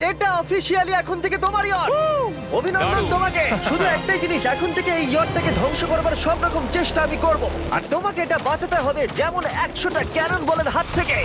এটা অফিসিয়ালি এখন থেকে তোমার ইয়ট। অভিনন্দন দারুণ। তোমাকে। শুধু একটাই জিনিস, এখন থেকে এই ইয়টটাকে ধ্বংস করবার সব রকম চেষ্টা আমি করব, আর তোমাকে এটা বাঁচাতে হবে যেমন 100টা ক্যানন বলের হাত থেকে,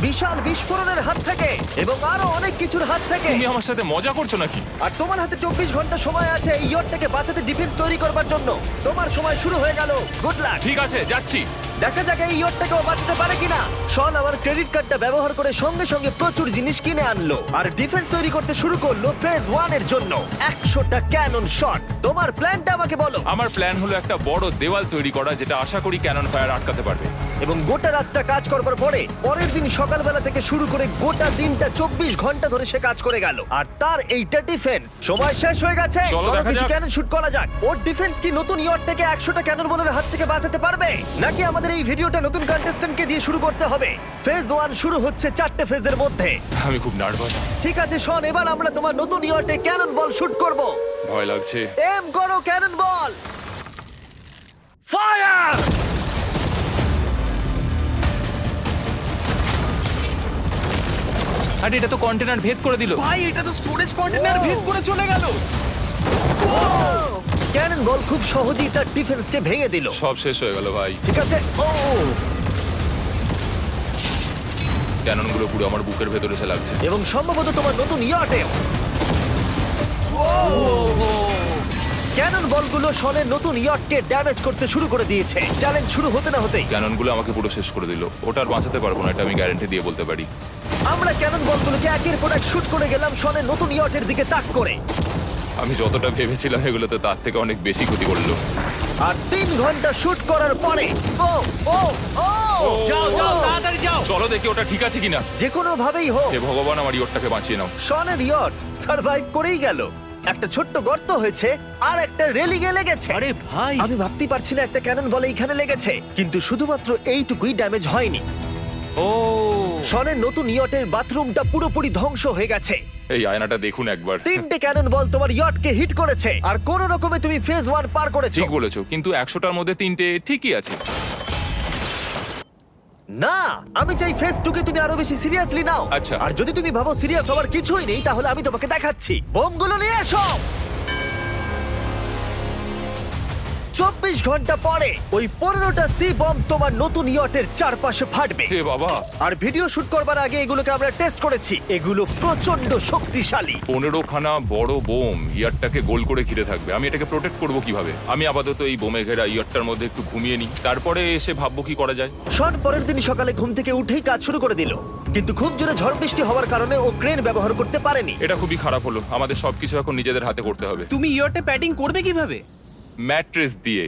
বিশাল বিস্ফোরণের হাত থেকে, এবং আরো অনেক কিছুর হাত থেকে। তুমি আমার সাথে মজা করছো নাকি? আর তোমার হাতে 24 ঘন্টা সময় আছে এই ইয়টটাকে বাঁচাতে, ডিফেন্স তৈরি করবার জন্য। তোমার সময় শুরু হয়ে গেল। Good luck. ঠিক আছে, যাচ্ছি। দেখা যাক এই ইয়টটাকেও বাঁচাতে পারে কিনা। শন আমার ক্রেডিট কার্ডটা ব্যবহার করে সঙ্গে সঙ্গে প্রচুর জিনিস কিনে আনলো আর ডিফেন্স তৈরি করতে শুরু করলো ফেজ 1 এর জন্য 100টা ক্যানন শট। তোমার প্ল্যানটা আমাকে বলো। আমার প্ল্যান হলো একটা বড় দেওয়াল তৈরি করা, যেটা আশা করি ক্যানন ফায়ার আটকাতে পারবে। এবং গোটা রাতটা কাজ করবার পরে পরের দিন সকালবেলা থেকে শুরু করে গোটা দিনটা 24 ঘন্টা ধরে সে কাজ করে গেল, আর তার এইটা ডিফেন্স। সময় শেষ হয়ে গেছে, চলো চলো দেখা কিছু যাক। ক্যানন শুট করা যাক। ওর ডিফেন্স কি নতুন ইয়টটাকে 100টা ক্যানন বলের হাত থেকে বাঁচাতে পারবে, নাকি আমাদের এই ভিডিওটা নতুন কন্টেস্ট্যান্টকে দিয়ে শুরু করতে হবে? ফেজ 1 শুরু হচ্ছে 4টে ফেজের মধ্যে। আমি খুব নার্ভাস, ঠিক আছে শন, এবার আমরা তোমার নতুন ইয়টে ক্যানন বল শুট করব। ভয় লাগছে। এম করো ক্যানন বল, ফায়ার! আরে এটা তো কন্টেনার ভেদ করে দিল। ভাই এটা তো স্টোরেজ কন্টেনার ভেদ করে চলে গেল। ক্যানন বল খুব সহজেই তার ডিফেন্সকে ভেঙে দিল। সব শেষ হয়ে গেল ভাই। ঠিক আছে, ও ক্যাননগুলো পুরো আমার বুকের ভেতরে এসে লাগছে। এবং সম্ভবত তোমার নতুন ইয়টেও। ক্যানন বলগুলো শনের নতুন ইয়টকে ড্যামেজ করতে শুরু করে দিয়েছে। চ্যালেঞ্জ শুরু হতে না হতেই ক্যাননগুলো আমাকে পুরো শেষ করে দিল। ওটা আর বাঁচাতে পারবো না, এটা আমি গ্যারান্টি দিয়ে বলতে পারি। আমরা ক্যানন বলগুলোকে একের পর এক শুট করে গেলাম শনের নতুন ইয়টের দিকে তাক করে। আমি যতটা ভেবেছিলাম এগুলো তো তার থেকে অনেক বেশি ক্ষতি করলো। আর 3 ঘন্টা শুট করার পরে ও ও ও যাও যাও তাড়াতাড়ি যাও। চলো দেখি ওটা ঠিক আছে কিনা। যে কোনো ভাবেই হোক হে ভগবান, আমার ইয়টটাকে বাঁচিয়ে নাও। শনের ইয়ট সার্ভাইভ করেই গেল। একটা ছোট্ট গর্ত হয়েছে আর একটা রেলিংয়ে লেগেছে। আরে ভাই আমি ভাবতেই পারছি না একটা ক্যানন বলে এইখানে লেগেছে, কিন্তু শুধুমাত্র এইটুকুই ড্যামেজ হয়নি। ও, শনের নতুন ইয়টের বাথরুমটা পুরোপুরি ধ্বংস হয়ে গেছে। এই আয়নাটা দেখুন একবার। 3টে ক্যানন বল তোমার ইয়টকে হিট করেছে, আর কোন রকমে তুমি ফেজ 1 পার করেছো। ঠিক বলেছো, কিন্তু 100টার মধ্যে 3টে ঠিকই আছে। না, আমি চাই ফেজ 2 কে তুমি আরো বেশি সিরিয়াসলি নাও। আচ্ছা। আর যদি তুমি ভাবো সিরিয়াস হওয়ার কিছুই নেই, তাহলে আমি তোমাকে দেখাচ্ছি। বোমগুলো নিয়ে এসো। 24 ঘন্টা পরে ওই 15টা সি বম তোমার নতুন ইয়টের চারপাশে ফাটবে। হে বাবা, আর ভিডিও শুট করবার আগে এগুলোকে আমরা টেস্ট করেছি, এগুলো প্রচন্ড শক্তিশালী। 15খানা বড় বোম ইয়ারটাকে গোল করে ঘিরে থাকবে। আমি এটাকে প্রোটেক্ট করব কিভাবে? আমি আপাতত এই বোমে ঘেরা ইয়ারটার মধ্যে একটু ঘুমিয়ে নিই, তারপরে এসে ভাববো কি করা যায়। শন পরের দিন সকালে ঘুম থেকে উঠেই কাজ শুরু করে দিল, কিন্তু খুব জোরে ঝড় বৃষ্টি হওয়ার কারণে ও ক্রেন ব্যবহার করতে পারেনি। এটা খুবই খারাপ হলো। আমাদের সবকিছু এখন নিজেদের হাতে করতে হবে। তুমি ইয়টে প্যাডিং করবে কিভাবে? ম্যাট্রেস দিয়ে।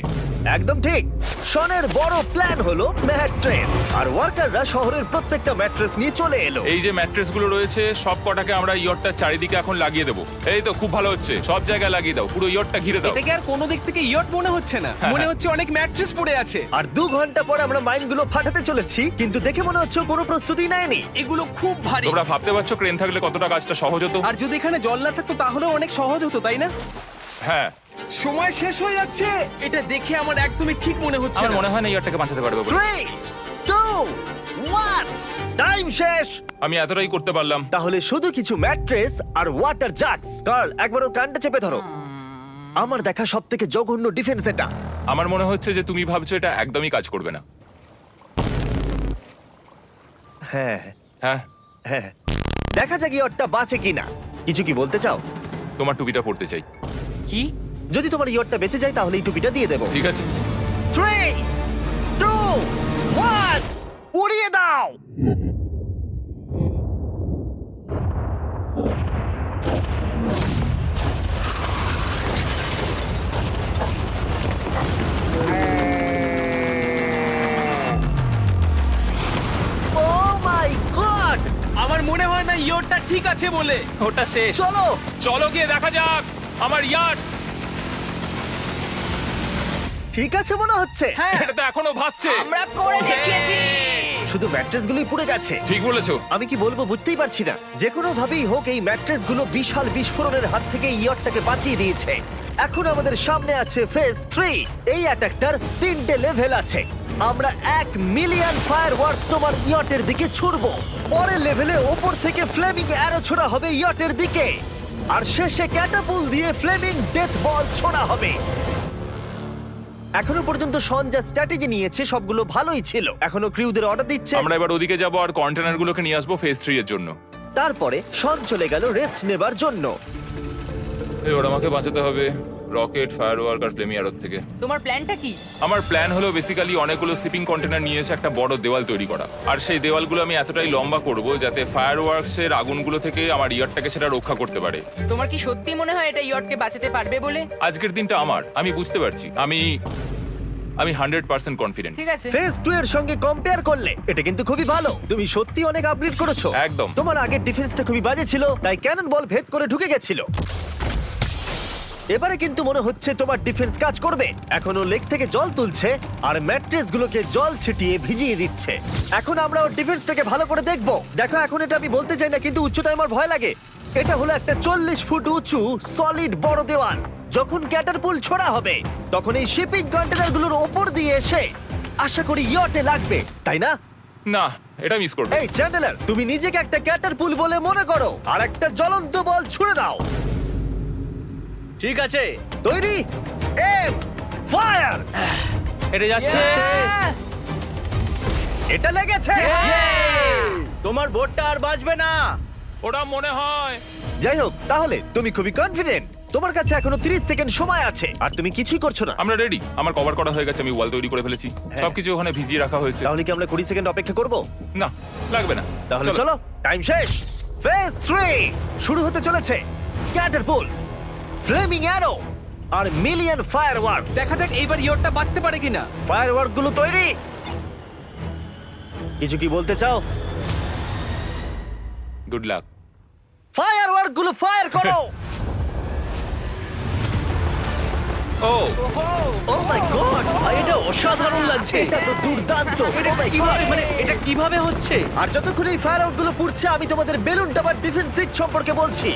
একদম ঠিক। শনের বড় প্ল্যান হলো ম্যাট্রেস, আর ওয়ার্কাররা শহরের প্রত্যেকটা ম্যাট্রেস নিয়ে চলে এলো। এই যে ম্যাট্রেসগুলো রয়েছে সব কটাকে আমরা ইয়রটার চারিদিকে এখন লাগিয়ে দেবো। এই তো খুব ভালো হচ্ছে, সব জায়গায় লাগিয়ে দাও, পুরো ইয়রটা ঘিরে দাও। এটাকে আর কোনো দিক থেকে ইয়ট মনে হচ্ছে না, মনে হচ্ছে অনেক ম্যাট্রেস পড়ে আছে। আর 2 ঘন্টা পরে আমরা মাইনগুলো ফাটাতে চলেছি, কিন্তু দেখে মনে হচ্ছে ও কোনো প্রস্তুতি নেয়নি। এগুলো খুব ভারী। তোমরা ভাবতে পারছো ক্রেন থাকলে কতটা কাজটা সহজ হতো? আর যদি এখানে জল না থাকতো তাহলেও অনেক সহজ হতো, তাই না? হ্যাঁ, সময় শেষ হয়ে যাচ্ছে। এটা দেখে আমার একদমই ঠিক মনে হচ্ছে আমার না। মনে হয় না ইয়রটাকে বাঁচাতে পারবো বলে। 3 2 1 টাইম শেষ। আমি এতটাই করতে পারলাম। তাহলে শুধু কিছু ম্যাট্রেস আর ওয়াটার জাগস। কার্ল, একবার ওর কানটা চেপে ধরো। আমার দেখা সবথেকে জঘন্য ডিফেন্স এটা। আমার মনে হচ্ছে যে তুমি ভাবছো এটা একদমই কাজ করবে না। হ্যাঁ হ্যাঁ, হ্যাঁ, দেখা যাক ইয়টটা বাঁচে কিনা। কিছু কি বলতে চাও? তোমার টুপিটা পড়তে চাই। কি? যদি তোমার ইয়টটা বেঁচে যায় তাহলে এই টুপিটা দিয়ে দেবো। ঠিক আছে। 3 2 1 উড়িয়ে দাও। Oh my God! আমার মনে হয় না ইয়টটা ঠিক আছে বলে। ওটা শেষ। চলো। চলো গিয়ে দেখা যাক আমার ইয়ার্ড। ঠিক আছে মনে হচ্ছে। হ্যাঁ, এটা তো এখনো ভাসছে। আমরা করে দেখিয়েছি। শুধু ম্যাট্রেসগুলোই পুড়ে গেছে। ঠিক বলেছো। আমি কি বলবো বুঝতেই পারছি না। যে কোনো ভাবেই হোক এই ম্যাট্রেসগুলো বিশাল বিস্ফোরণের হাত থেকে ইয়টটাকে বাঁচিয়ে দিয়েছে। এখন আমাদের সামনে আছে ফেজ 3। এই অ্যাটাকটার 3টে লেভেল আছে। আমরা 1 মিলিয়ন ফায়ারওয়ার্ক তোমার ইয়টের দিকে ছুড়বো। পরের লেভেলে ওপর থেকে ফ্লেমিং অ্যারো ছোড়া হবে ইয়টের দিকে, আর শেষে ক্যাটাপুল দিয়ে ফ্লেমিং ডেথ বল ছোড়া হবে। এখনো পর্যন্ত শন যা স্ট্র্যাটেজি নিয়েছে সবগুলো ভালোই ছিল। এখনো ক্রিউদের অর্ডার দিচ্ছে। আমরা এবার ওদিকে যাব আর কন্টেনারগুলোকে নিয়ে আসবো ফেজ 3 এর জন্য। তারপরে শন চলে গেল রেস্ট নেবার জন্য। এবার আমাকে বাঁচাতে হবে রকেট, ফায়ারওয়ার্ক আর ফ্লেমি অ্যারোর থেকে। তোমার প্ল্যানটা কি? আমার প্ল্যান হলো বেসিক্যালি অনেকগুলো শিপিং কন্টেনার নিয়ে এসে একটা বড় দেওয়াল তৈরি করা, আর সেই দেওয়ালগুলো আমি এতটাই লম্বা করব যাতে ফায়ারওয়ার্কসের আগুনগুলো থেকে আমার ইয়ারটাকে সেটা রক্ষা করতে পারে। তোমার কি সত্যি মনে হয় এটা ইয়টকে বাঁচাতে পারবে বলে? আজকের দিনটা আমার, আমি বুঝতে পারছি। আমি 100% কনফিডেন্ট। ঠিক আছে। ফেজ 2 এর সঙ্গে কম্পেয়ার করলে এটা কিন্তু খুবই ভালো। তুমি সত্যি অনেক আপগ্রেড করেছো। একদম। তোমার আগের ডিফেন্সটা খুবই বাজে ছিল, তাই ক্যানন বল ভেদ করে ঢুকে গেছিল। এবারে কিন্তু মনে হচ্ছে তোমার ডিফেন্স কাজ করবে। এখনো লেক থেকে জল তুলছে আর ম্যাট্রেস গুলোকে জল ছিটিয়ে ভিজিয়ে দিচ্ছে। এখন আমরা ওর ডিফেন্সটাকে ভালো করে দেখবো। দেখো, এখন এটা আমি বলতে চাই না, কিন্তু উচ্চতায় আমার ভয় লাগে। এটা হলো একটা 40 ফুট উঁচু সলিড বড় দেওয়াল। যখন ক্যাটারপুল ছোড়া হবে তখন এই শিপিং কন্টেনারগুলোর ওপর দিয়ে এসে আশা করি ইয়টে লাগবে, তাই না? না, এটা মিস করব। এই চ্যান্ডেলার, তুমি নিজেকে একটা ক্যাটারপুল বলে মনে করো আর একটা জ্বলন্ত বল ছুড়ে দাও। ঠিক আছে। তৈরি, এম, ফায়ার! এটা যাচ্ছে। Yeah! এটা লেগেছে। তোমার বোটটা আর বাঁচবে না। ওটা মনে হয়। যাই হোক, তাহলে তুমি খুবই কনফিডেন্ট। তোমার কাছে এখনো 30 সেকেন্ড সময় আছে আর তুমি কিছুই করছো না। আমরা রেডি, আমার কভার করা হয়ে গেছে, আমি ওয়াল তৈরি করে ফেলেছি, হ্যাঁ। সবকিছু ওখানে ভিজিয়ে রাখা হয়েছে। তাহলে কি আমরা 20 সেকেন্ড অপেক্ষা করব? না, লাগবে না। তাহলে চলো, টাইম শেষ। ফেজ 3 শুরু হতে চলেছে। ক্যাটারপুলস, ফ্লেমিং অ্যারো আর মিলিয়ন ফায়ারওয়ার্কস। দেখা যাক এইবার ইয়টটা বাঁচতে পারে কিনা। ফায়ারওয়ার্ক গুলো তৈরি। কিছু কি বলতে চাও? Good luck. ফায়ারওয়ার্ক গুলো ফায়ার করো। ও ও মাই গড, এটা অসাধারণ লাগছে। এটা তো দুর্দান্ত। এটা Oh my কিভাবে God! মানে এটা কিভাবে হচ্ছে? আর যতক্ষণ এই ফায়ারওয়ার্ক গুলো পুড়ছে আমি তোমাদের বেলুন টাওয়ার ডিফেন্স 6 সম্পর্কে বলছি।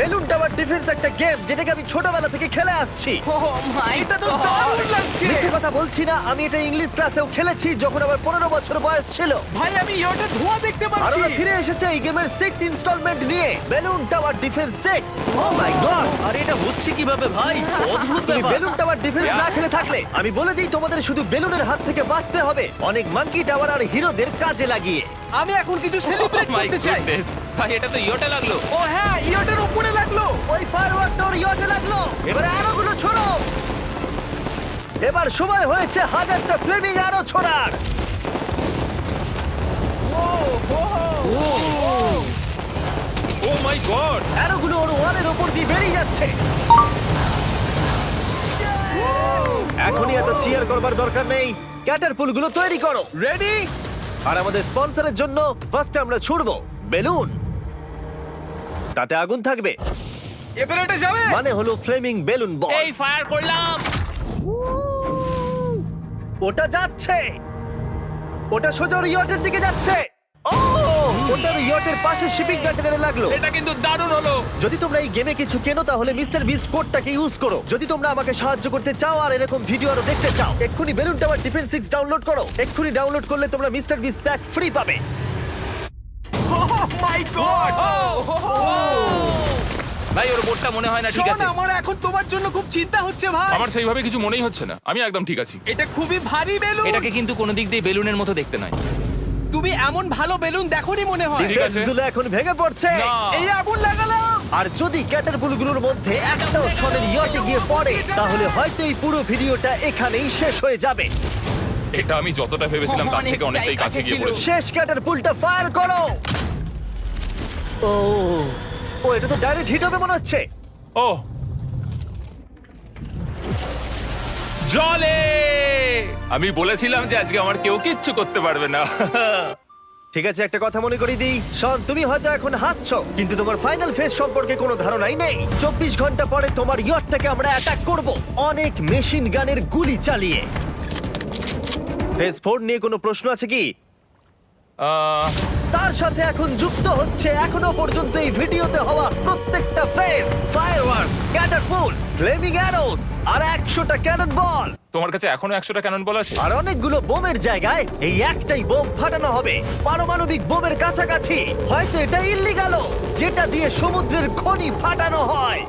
বেলুন টাওয়ার ডিফেন্স একটা গেম যেটাকে আমি ছোটবেলা থেকে খেলে আসছি। Oh my এটা তো God! দারুণ লাগছে। মিথ্যে কথা বলছি না, আমি এটা ইংলিশ ক্লাসেও খেলেছি যখন আমার 15 বছর বয়স ছিল। ভাই আমি ইয়টের ধোঁয়া দেখতে আর পাচ্ছি। ওরা ফিরে এসেছে এই গেমের 6 ইনস্টলমেন্ট নিয়ে, বেলুন টাওয়ার ডিফেন্স 6। ও মাই গড, আর এটা হচ্ছে কিভাবে ভাই? অদ্ভুত তুমি ব্যাপার। বেলুন টাওয়ার ডিফেন্স না খেলে থাকলে আমি বলে দিই তোমাদের শুধু বেলুনের হাত থেকে বাঁচতে হবে অনেক মাঙ্কি টাওয়ার আর হিরোদের কাজে লাগিয়ে। আমি এখন কিছু সেলিব্রেট মাই করতে চাই। গুডনেস, ভাই এটা তো ইয়োটা লাগলো। ও হ্যাঁ, ইয়টের উপরে লাগলো। ওই ফায়ারওয়ার্কটা ওর ইয়টে লাগলো। এবারে আরোগুলো ছোড়ো। এবার সময় হয়েছে 1000টা ফ্লেমিং আরো ছোড়ার। ও মাই গড, অ্যারোগুলো ওর ওয়ালের ওপর দিয়ে বেরিয়ে যাচ্ছে। এখনই এত চিয়ার করবার দরকার নেই, ক্যাটারপুলগুলো তৈরি করো। রেডি? আর আমাদের স্পন্সরের জন্য ফার্স্টে আমরা ছুড়বো বেলুন, তাতে আগুন থাকবে, এবার এটা যাবে। মানে হলো ফ্লেমিং বেলুন বল। এই ফায়ার করলাম। ওটা যাচ্ছে, ওটা সোজা ওর ইয়টের দিকে যাচ্ছে। ও, ওটার ইয়টের পাশে শিপিং কন্টেনারে লাগলো। এটা কিন্তু দারুণ হলো। যদি তোমরা এই গেমে কিছু কেনো তাহলে মিস্টার বিস্ট কোডটাকে ইউজ করো। যদি তোমরা আমাকে সাহায্য করতে চাও আর এরকম ভিডিও আরো দেখতে চাও, এক্ষুনি বেলুন টাওয়ার ডিফেন্স 6 ডাউনলোড করো। এক্ষুনি ডাউনলোড করলে তোমরা মিস্টার বিস্ট প্যাক ফ্রি পাবে। ও মাই গড। ভাই ওর বোটটা মনে হয় না ঠিক আছে। আমার এখন তোমার জন্য খুব চিন্তা হচ্ছে ভাই। আমার সেইভাবে কিছু মনেই হচ্ছে না, আমি একদম ঠিক আছি। এটা খুবই ভারী বেলুন। এটাকে কিন্তু কোনো দিক দিয়ে বেলুনের মতো দেখতে নয়। তুমি এমন ভালো বেলুন দেখোনি মনে হয়। ঠিক আছে। ডিফেন্সগুলো এখন ভেঙে পড়ছে। না। এই আগুন লাগালাম। আর যদি ক্যাটারপুলগুলোর মধ্যে একটাও শনের ইয়টে গিয়ে পড়ে তাহলে হয়তো এই পুরো ভিডিওটা এখানেই শেষ হয়ে যাবে। এটা আমি যতটা ভেবেছিলাম তার থেকে অনেকটাই কাছে গিয়ে পড়েছে। শেষ ক্যাটারপুলটা ফায়ার করো। ও, ও এটা তো ডাইরেক্ট হিট হবে মনে হচ্ছে। ও জলে, আমি বলেছিলাম যে আজকে আমার কেউ কিচ্ছু করতে পারবে না। ঠিক আছে, একটা কথা মনে করিয়ে দিই, শন তুমি হয়তো এখন হাসছো কিন্তু তোমার ফাইনাল ফেজ সম্পর্কে কোনো ধারণাই নেই। 24 ঘন্টা পরে তোমার ইয়টটাকে আমরা অ্যাটাক করব অনেক মেশিন গানের গুলি চালিয়ে। ফেজ 4 নিয়ে কোনো প্রশ্ন আছে কি? আহ, তার সাথে এখন যুক্ত হচ্ছে এখনো পর্যন্ত এই ভিডিওতে হওয়া প্রত্যেকটা face, fireworks, catapults, flaming arrows আর 100টা ক্যানন বল। তোমার কাছে এখনো 100টা ক্যানন বল আছে? আর অনেকগুলো বোমের জায়গায় এই একটাই বোম ফাটানো হবে, পারমাণবিক বোমের কাছাকাছি। হয়তো এটা ইল্লিগালও, যেটা দিয়ে সমুদ্রের খনি ফাটানো হয়।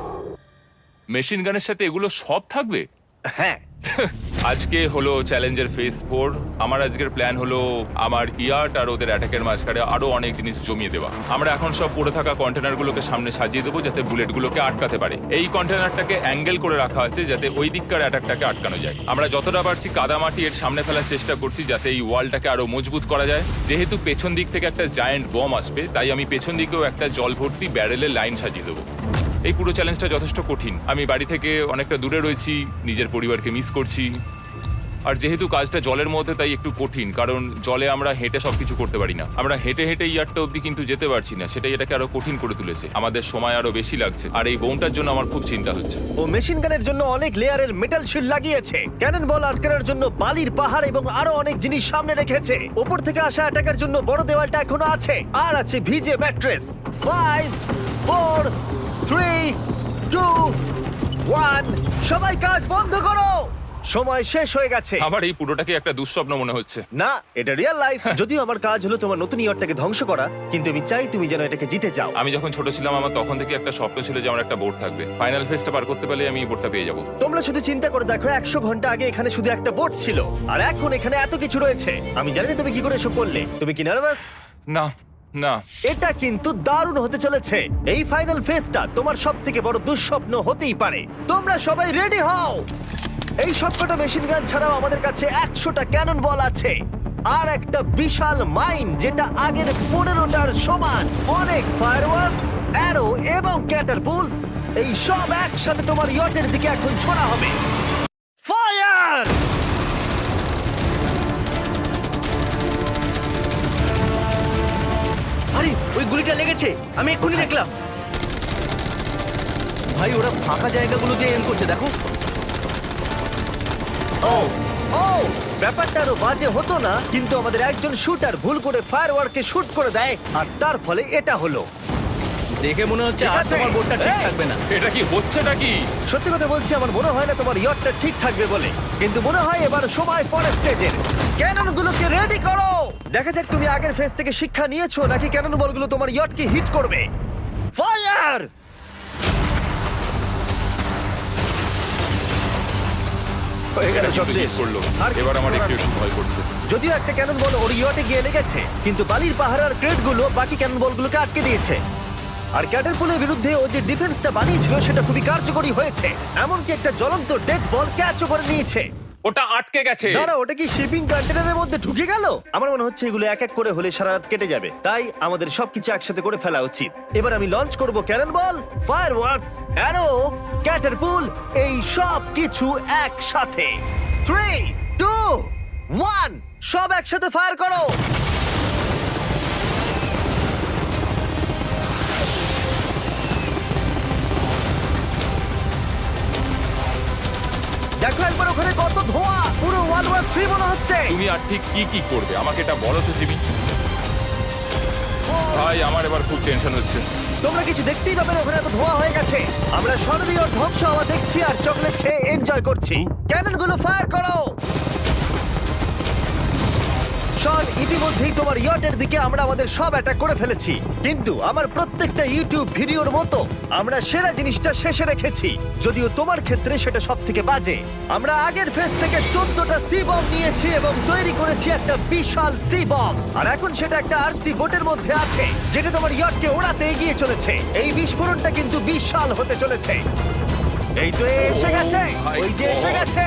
মেশিন গানের সাথে এগুলো সব থাকবে? হ্যাঁ, আজকে হলো চ্যালেঞ্জের ফেজ 4। আমার আজকের প্ল্যান হলো আমার ইয়ার্ট আর ওদের অ্যাটাকের মাঝখানে আরো অনেক জিনিস জমিয়ে দেওয়া। আমরা এখন সব পড়ে থাকা কন্টেনারগুলোকে সামনে সাজিয়ে দেবো যাতে বুলেটগুলোকে আটকাতে পারে। এই কন্টেনারটাকে অ্যাঙ্গেল করে রাখা আছে যাতে ওই দিককার অ্যাটাকটাকে আটকানো যায়। আমরা যতটা পারছি কাদামাটি এর সামনে ফেলার চেষ্টা করছি যাতে এই ওয়ালটাকে আরো মজবুত করা যায়। যেহেতু পেছন দিক থেকে একটা জায়ান্ট বম আসবে, তাই আমি পেছন দিকেও একটা জল ভর্তি ব্যারেলের লাইন সাজিয়ে দেবো। এই পুরো চ্যালেঞ্জটা যথেষ্ট কঠিন। আমি বাড়ি থেকে অনেকটা দূরে রয়েছি, নিজের পরিবারকে মিস করছি। আর যেহেতু কাজটা জলের মধ্যে, তাই একটু কঠিন, কারণ জলে আমরা হেঁটে সবকিছু করতে পারি না। আমরা হেঁটে হেঁটে ইয়ারটা অব্দি কিন্তু যেতে পারছি না, সেটাই এটাকে আরো কঠিন করে তুলেছে। আমাদের সময় আরো বেশি লাগছে, আর এই বোমটার জন্য আমার খুব চিন্তা হচ্ছে। ও মেশিন গানের জন্য অনেক লেয়ারের মেটাল শিল্ড লাগিয়েছে, ক্যানন বল আটকানোর জন্য বালির পাহাড় এবং আরো অনেক জিনিস সামনে রেখেছে। ওপর থেকে আসা অ্যাটাকের জন্য বড় দেওয়ালটা এখনো আছে, আর আছে ভিজে ম্যাট্রেস। 5 4 3 2 1 সবাই কাজ বন্ধ করো, সময় শেষ হয়ে গেছে। আমার এই পুরোটাকে একটা দুঃস্বপ্ন মনে হচ্ছে। না, এটা রিয়েল লাইফ। যদিও আমার কাজ হলো তোমার নতুন ইয়ারটাকে ধ্বংস করা, কিন্তু আমি চাই তুমি যেন এটাকে জিতে যাও। আমি যখন ছোট ছিলাম, আমার তখন থেকে একটা স্বপ্ন ছিল যে আমার একটা বোট থাকবে। ফাইনাল ফেজটা পার করতে পারলে আমি এই বোটটা পেয়ে যাবো। তোমরা শুধু চিন্তা করে দেখো, 100 ঘন্টা আগে এখানে শুধু একটা বোট ছিল, আর এখন এখানে এত কিছু রয়েছে। আমি জানি না তুমি কি করে এসব করলে। তুমি কি নার্ভাস? না না, এটা কিন্তু দারুণ হতে চলেছে। এই ফাইনাল ফেজটা তোমার সবথেকে বড় দুঃস্বপ্ন হতেই পারে। তোমরা সবাই রেডি হও। এই সবকটা মেশিন গান ছাড়াও আমাদের কাছে 100টা ক্যানন বল আছে, আর একটা বিশাল মাইন যেটা আগের 15টার সমান। অনেক ফায়ারওয়ার্কস, অ্যারো এবং ক্যাটারপুলস, এই সব একসাথে তোমার ইয়টের দিকে এখন ছোড়া হবে। ফায়ার! আরে ওই গুলিটা লেগেছে, আমি এক্ষুনি দেখলাম। ভাই ওরা ফাঁকা জায়গাগুলো দিয়ে এম করছে, দেখো। ও ও ব্যাপারটা আরো বাজে হতো না, কিন্তু আমাদের একজন শুটার ভুল করে ফায়ারওয়ার্ককে শুট করে দেয়, আর তার ফলে এটা হলো। দেখে মনে হচ্ছে ঠিক আর আছে। তোমার বোটটা ঠিক এই! থাকবে না। এটা কি হচ্ছেটা কি? সত্যি কথা বলছি, আমার মনে হয় না তোমার ইয়টটা ঠিক থাকবে বলে, কিন্তু মনে হয় এবার সময় পরের স্টেজের। ক্যাননগুলোকে রেডি করো। দেখা যাক তুমি আগের ফেজ থেকে শিক্ষা নিয়েছো নাকি ক্যানন বলগুলো তোমার ইয়টকে হিট করবে। ফায়ার! হয়ে গেল এটা সব কিন্তু শেষ। miss করলো। আর এবার কিছু আমার করার একটু নেই। একটু ভয় করছে। যদিও একটা ক্যানন বল ওর ইয়টে গিয়ে লেগেছে, কিন্তু বালির পাহাড় আর ক্রেটগুলো বাকি ক্যানন বলগুলোকে আটকে দিয়েছে। আর ক্যাটারপুলের বিরুদ্ধে ও যে ডিফেন্সটা বানিয়েছিল সেটা খুবই কার্যকরী হয়েছে। এমনকি একটা জ্বলন্ত ডেথ বল ক্যাচও করে নিয়েছে। ওটা আটকে গেছে। দাঁড়া, ওটা কি শিপিং কন্টেনারের মধ্যে ঢুকে গেল? আমার মনে হচ্ছে এগুলো এক এক করে হলে সারা রাত কেটে যাবে, তাই আমাদের সবকিছু একসাথে করে ফেলা উচিত। এবার আমি লঞ্চ করব ক্যানন বল, ফায়ারওয়ার্কস, অ্যারো, ক্যাটারপুল, এই সব কিছু একসাথে। 3 2 1 সব একসাথে ফায়ার করো। দেখো একবার ওখানে কত ধোঁয়া, পুরো World War 3 মনে হচ্ছে। তুমি আর ঠিক কি কি করবে আমাকে এটা বলো তো জিমি। ভাই আমার এবার খুব টেনশন হচ্ছে। তোমরা কিছু দেখতেই পাবে না, ওখানে এত ধোঁয়া হয়ে গেছে। আমরা স্বর্ণীয় ধ্বংস হওয়া দেখছি আর চকলেট খেয়ে এনজয় করছি। ক্যাননগুলো ফায়ার করো। শন, ইতিমধ্যেই তোমার ইয়টের দিকে আমরা আমাদের সব অ্যাটাক করে ফেলেছি, কিন্তু আমার প্রত্যেকটা ইউটিউব ভিডিওর মতো আমরা সেরা জিনিসটা শেষে রেখেছি, যদিও তোমার ক্ষেত্রে সেটা সব থেকে বাজে। আমরা আগের ফেজ থেকে 14টা সি বম নিয়েছি এবং তৈরি করেছি একটা বিশাল সি বম, আর এখন সেটা একটা আরসি বোটের মধ্যে আছে যেটা তোমার ইয়টকে ওড়াতে এগিয়ে চলেছে। এই বিস্ফোরণটা কিন্তু বিশাল হতে চলেছে। এই তো এসে গেছে, ওই যে এসে গেছে।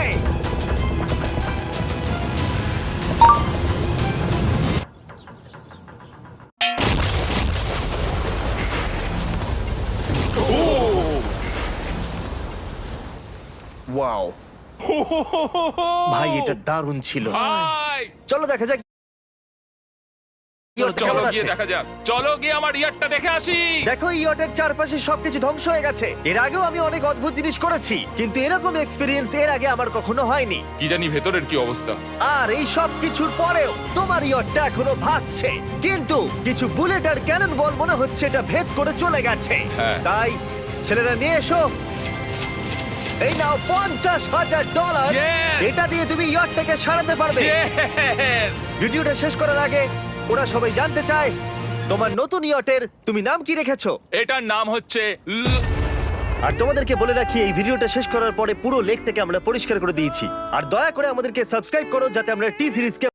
ওয়াও ভাই, এটা দারুণ ছিল। ভাই চলো দেখা যাক ইয়ারটা চলো কেমন গিয়ে আছে। দেখা যাক, চলো গিয়ে আমার ইয়ারটা দেখে আসি। দেখো এই ইয়টের চারপাশে সবকিছু ধ্বংস হয়ে গেছে। এর আগেও আমি অনেক অদ্ভুত জিনিস করেছি, কিন্তু এরকম এক্সপিরিয়েন্স এর আগে আমার কখনো হয়নি। কি জানি ভেতরের কি অবস্থা। আর এই সব কিছুর পরেও তোমার ইয়টটা এখনো ভাসছে, কিন্তু কিছু বুলেট আর ক্যানন বল মনে হচ্ছে এটা ভেদ করে চলে গেছে। হ্যাঁ। তাই ছেলেরা নিয়ে এসো, এই নাও $50,000। Yes! এটা দিয়ে তুমি ইয়টটাকে সারাতে পারবে। Yes! ভিডিওটা শেষ করার আগে ওরা সবাই জানতে চায় তোমার নতুন ইয়টের তুমি নাম কি রেখেছো। এটার নাম হচ্ছে আর তোমাদেরকে বলে রাখি, এই ভিডিওটা শেষ করার পরে পুরো লেকটাকে আমরা পরিষ্কার করে দিয়েছি। আর দয়া করে আমাদেরকে সাবস্ক্রাইব করো যাতে আমরা টি সিরিজকে